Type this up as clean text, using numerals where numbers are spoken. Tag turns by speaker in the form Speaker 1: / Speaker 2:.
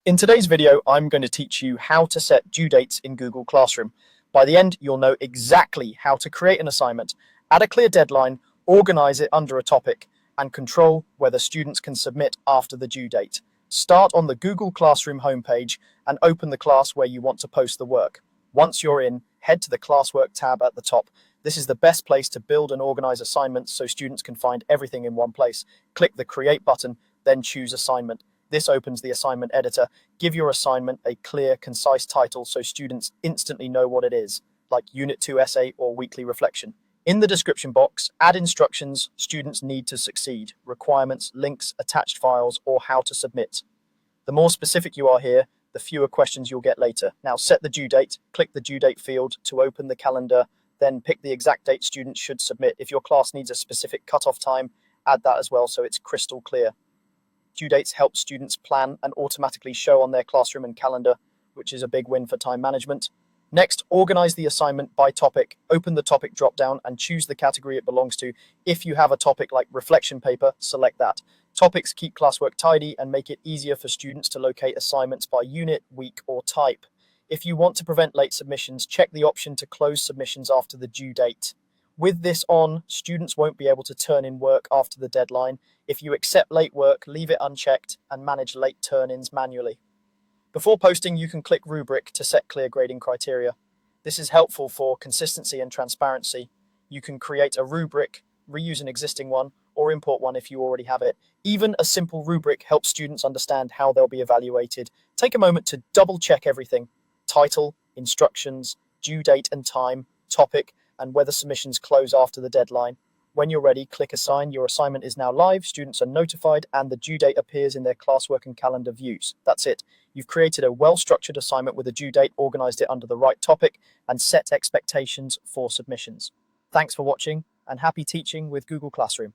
Speaker 1: In today's video, I'm going to teach you how to set due dates in Google Classroom. By the end, you'll know exactly how to create an assignment, add a clear deadline, organize it under a topic, and control whether students can submit after the due date. Start on the Google Classroom homepage and open the class where you want to post the work. Once you're in, head to the Classwork tab at the top. This is the best place to build and organize assignments so students can find everything in one place. Click the Create button, then choose Assignment. This opens the assignment editor. Give your assignment a clear, concise title so students instantly know what it is, like Unit 2 essay or weekly reflection. In the description box, add instructions students need to succeed, requirements, links, attached files, or how to submit. The more specific you are here, the fewer questions you'll get later. Now set the due date, click the due date field to open the calendar, then pick the exact date students should submit. If your class needs a specific cutoff time, add that as well so it's crystal clear. Due dates help students plan and automatically show on their classroom and calendar, which is a big win for time management. Next, organize the assignment by topic. Open the topic dropdown and choose the category it belongs to. If you have a topic like reflection paper, select that. Topics keep classwork tidy and make it easier for students to locate assignments by unit, week, or type. If you want to prevent late submissions, check the option to close submissions after the due date. With this on, students won't be able to turn in work after the deadline. If you accept late work, leave it unchecked and manage late turn-ins manually. Before posting, you can click Rubric to set clear grading criteria. This is helpful for consistency and transparency. You can create a rubric, reuse an existing one, or import one if you already have it. Even a simple rubric helps students understand how they'll be evaluated. Take a moment to double-check everything: title, instructions, due date and time, topic, and whether submissions close after the deadline. When you're ready, click Assign. Your assignment is now live, students are notified, and the due date appears in their classwork and calendar views. That's it. You've created a well-structured assignment with a due date, organized it under the right topic, and set expectations for submissions. Thanks for watching, and happy teaching with Google Classroom.